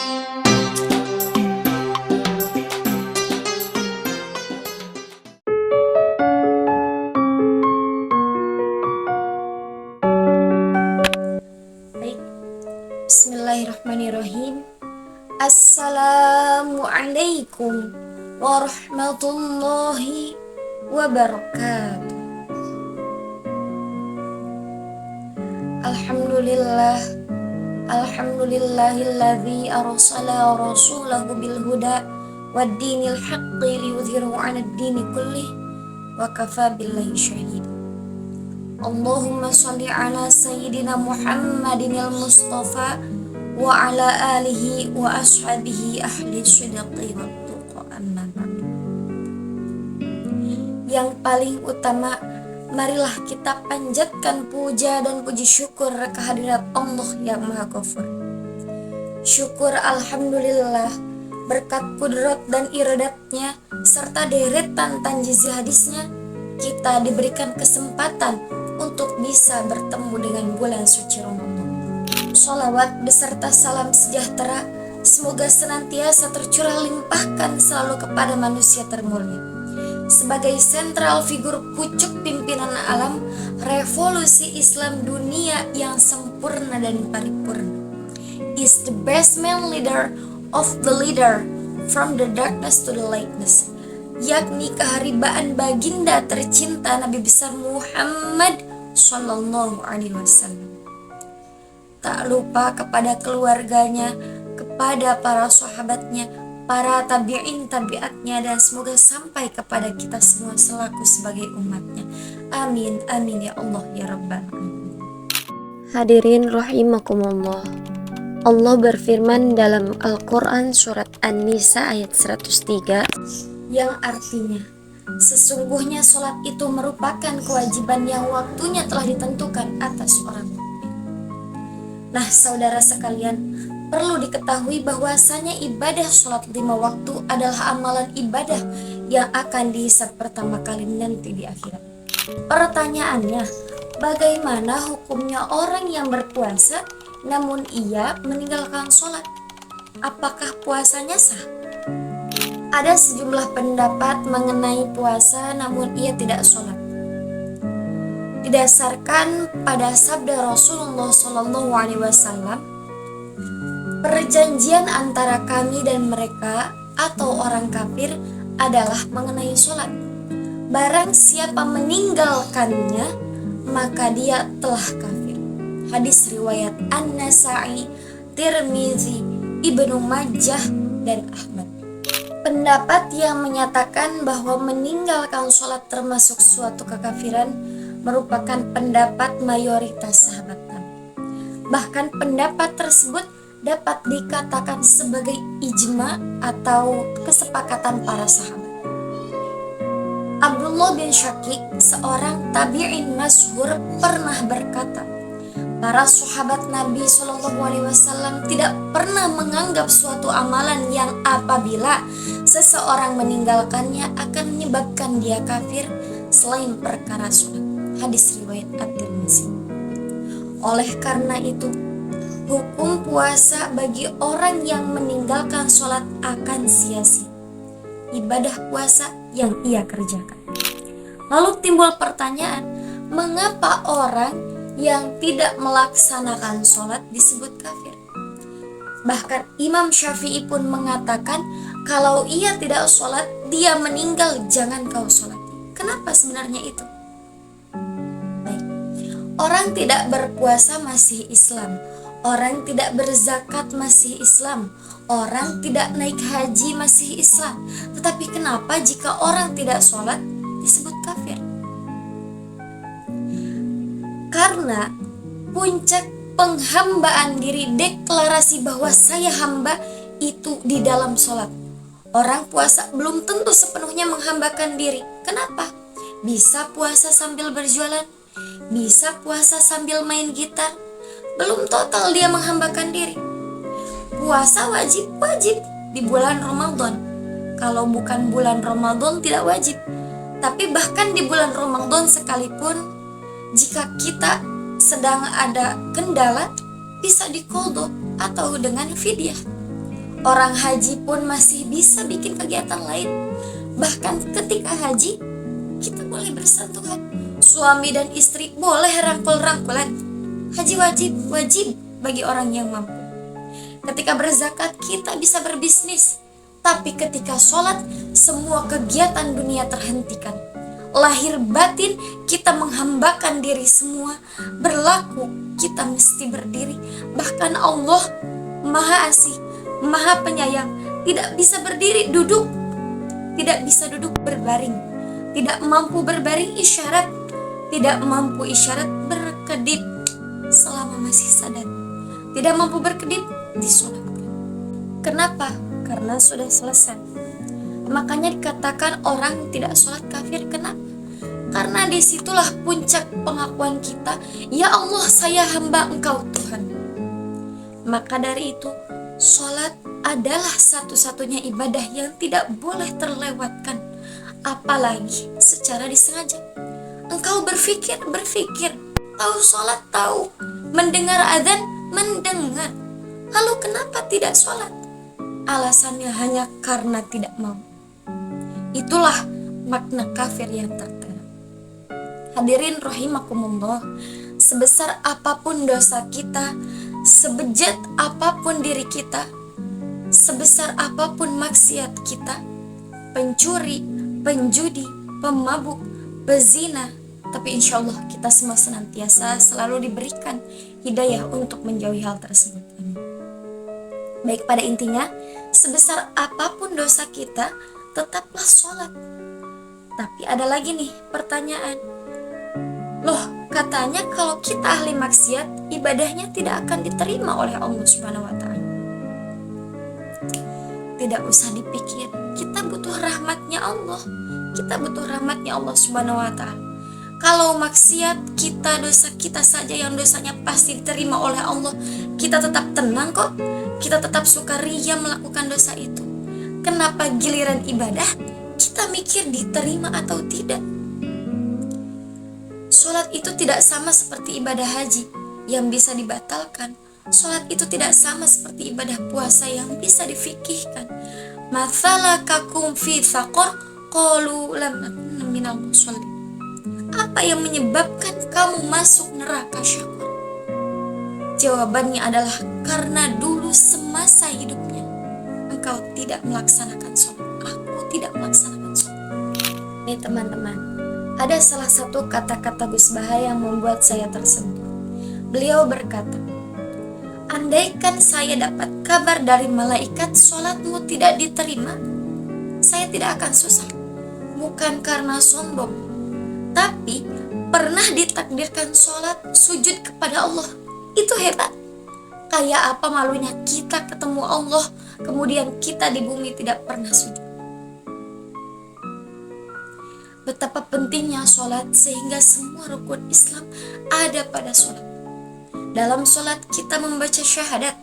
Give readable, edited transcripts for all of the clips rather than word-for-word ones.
Baik, Bismillahirrahmanirrahim. Assalamualaikum warahmatullahi wabarakatuh. Alhamdulillahilladzi arsala rasulahu bil huda waddinil haqqi liyudhhirahu 'alad dini kullih wa kafa billahi syahida. Allahumma sholli ala sayyidina Muhammadinil Mustafa wa ala alihi wa ashabihi ahli shidqi wa tuqa, amma ba'd. Yang paling utama, marilah kita panjatkan puja dan puji syukur kehadirat Allah yang Maha Ghafur. Syukur alhamdulillah berkat kudrat dan iradatnya serta deretan tanjizi hadisnya, kita diberikan kesempatan untuk bisa bertemu dengan bulan suci Ramadan. Sholawat beserta salam sejahtera semoga senantiasa tercurah limpahkan selalu kepada manusia termulia. Sebagai sentral figur pucuk pimpinan alam, revolusi Islam dunia yang sempurna dan paripurna, is the best man leader of the leader from the darkness to the lightness, yakni keharibaan baginda tercinta Nabi besar Muhammad Sallallahu Alaihi Wasallam. Tak lupa kepada keluarganya, kepada para sahabatnya, para tabi'in tabi'atnya, dan semoga sampai kepada kita semua selaku sebagai umatnya. Amin, amin ya Allah ya Rabbal alamin. Hadirin rahimakumullah. Allah berfirman dalam Al-Quran surat An-Nisa ayat 103 yang artinya, sesungguhnya sholat itu merupakan kewajiban yang waktunya telah ditentukan atas orang mukmin. Nah, saudara sekalian, perlu diketahui bahwasanya ibadah sholat 5 waktu adalah amalan ibadah yang akan dihisab pertama kali nanti di akhirat. Pertanyaannya, bagaimana hukumnya orang yang berpuasa namun ia meninggalkan sholat? Apakah puasanya sah? Ada sejumlah pendapat mengenai puasa namun ia tidak sholat. Didasarkan pada sabda Rasulullah SAW, perjanjian antara kami dan mereka atau orang kafir adalah mengenai sholat. Barang siapa meninggalkannya, maka dia telah kafir. Hadis riwayat An-Nasa'i, Tirmizi, Ibnu Majah, dan Ahmad. Pendapat yang menyatakan bahwa meninggalkan sholat termasuk suatu kekafiran merupakan pendapat mayoritas sahabat Nabi. Bahkan pendapat tersebut dapat dikatakan sebagai ijma atau kesepakatan para sahabat. Abdullah bin Syakik, seorang tabi'in masyhur, pernah berkata, para sahabat Nabi SAW tidak pernah menganggap suatu amalan yang apabila seseorang meninggalkannya akan menyebabkan dia kafir selain perkara sholat. Hadis riwayat At-Tirmizi. Oleh karena itu, hukum puasa bagi orang yang meninggalkan sholat akan sia-sia ibadah puasa yang ia kerjakan. Lalu timbul pertanyaan, mengapa orang yang tidak melaksanakan sholat disebut kafir? Bahkan Imam Syafi'i pun mengatakan, kalau ia tidak sholat, dia meninggal, jangan kau sholat. Kenapa sebenarnya itu? Baik, orang tidak berpuasa masih Islam, orang tidak berzakat masih Islam, orang tidak naik haji masih Islam. Tetapi kenapa jika orang tidak sholat disebut kafir? Karena puncak penghambaan diri, deklarasi bahwa saya hamba, itu di dalam sholat. Orang puasa belum tentu sepenuhnya menghambakan diri. Kenapa? Bisa puasa sambil berjualan, bisa puasa sambil main gitar, belum total dia menghambakan diri. Puasa wajib di bulan Ramadan. Kalau bukan bulan Ramadan tidak wajib. Tapi bahkan di bulan Ramadan sekalipun, jika kita sedang ada kendala, bisa diqadha atau dengan fidyah. Orang haji pun masih bisa bikin kegiatan lain. Bahkan ketika haji, kita boleh bersentuhan. Suami dan istri boleh rangkul-rangkulan. Haji wajib bagi orang yang mampu. Ketika berzakat, kita bisa berbisnis. Tapi ketika sholat, semua kegiatan dunia terhentikan. Lahir batin, kita menghambakan diri semua. Berlaku, kita mesti berdiri. Bahkan Allah Maha Asih, Maha Penyayang, tidak bisa berdiri duduk, tidak bisa duduk berbaring, tidak mampu berbaring isyarat, tidak mampu isyarat berkedip selama masih sadar, tidak mampu berkedip disolatkan. Kenapa? Karena sudah selesai. Makanya dikatakan orang tidak sholat kafir. Kenapa? Karena disitulah puncak pengakuan kita, ya Allah, saya hamba Engkau Tuhan. Maka dari itu, sholat adalah satu-satunya ibadah yang tidak boleh terlewatkan, apalagi secara disengaja. Engkau berpikir, tahu sholat, tahu, mendengar azan, mendengar. Lalu kenapa tidak sholat? Alasannya hanya karena tidak mau. Itulah makna kafir yang tertera. Hadirin rahimakumullah, sebesar apapun dosa kita, sebejat apapun diri kita, sebesar apapun maksiat kita, pencuri, penjudi, pemabuk, pezina, tapi insya Allah kita semua senantiasa selalu diberikan hidayah untuk menjauhi hal tersebut. Baik, pada intinya, sebesar apapun dosa kita, tetaplah sholat. Tapi ada lagi nih pertanyaan. Loh, katanya kalau kita ahli maksiat, ibadahnya tidak akan diterima oleh Allah Subhanahu wa Ta'ala. Tidak usah dipikir, kita butuh rahmatnya Allah. Kita butuh rahmatnya Allah Subhanahu wa Ta'ala. Kalau maksiat kita, dosa kita saja yang dosanya pasti diterima oleh Allah, kita tetap tenang kok. Kita tetap sukaria melakukan dosa itu. Kenapa giliran ibadah kita mikir diterima atau tidak? Sholat itu tidak sama seperti ibadah haji yang bisa dibatalkan. Sholat itu tidak sama seperti ibadah puasa yang bisa difikihkan. Matsalakakum fi saqar qalu lam nakun minal musallin. Apa yang menyebabkan kamu masuk neraka syaqar? Jawabannya adalah karena dulu semasa hidupnya engkau tidak melaksanakan sholat. Aku tidak melaksanakan sholat. Nih teman-teman, ada salah satu kata-kata Gus Baha yang membuat saya tersentuh. Beliau berkata, andaikan saya dapat kabar dari malaikat sholatmu tidak diterima, saya tidak akan susah. Bukan karena sombong, tapi pernah ditakdirkan sholat sujud kepada Allah. Itu hebat. Kayak apa malunya kita ketemu Allah, kemudian kita di bumi tidak pernah sujud. Betapa pentingnya sholat sehingga semua rukun Islam ada pada sholat. Dalam sholat kita membaca syahadat.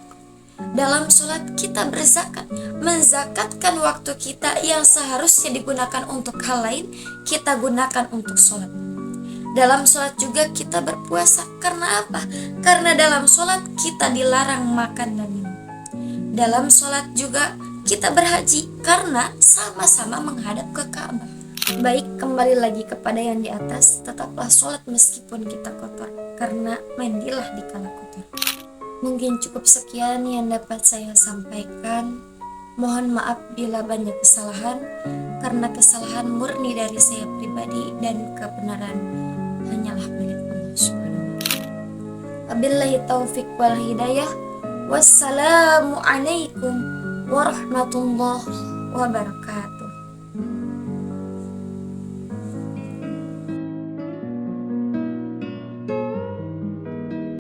Dalam sholat kita berzakat. Menzakatkan waktu kita yang seharusnya digunakan untuk hal lain, kita gunakan untuk sholat. Dalam sholat juga kita berpuasa. Karena apa? Karena dalam sholat kita dilarang makan dan minum. Dalam sholat juga kita berhaji karena sama-sama menghadap ke Ka'bah. Baik, kembali lagi kepada yang di atas. Tetaplah sholat meskipun kita kotor, karena mandilah dikala kotor. Mungkin cukup sekian yang dapat saya sampaikan. Mohon maaf bila banyak kesalahan, karena kesalahan murni dari saya pribadi dan kebenaran hanyalah milik Allah Subhanahu wa Ta'ala. Wabillahi taufik wal hidayah. Wassalamualaikum warahmatullahi wabarakatuh.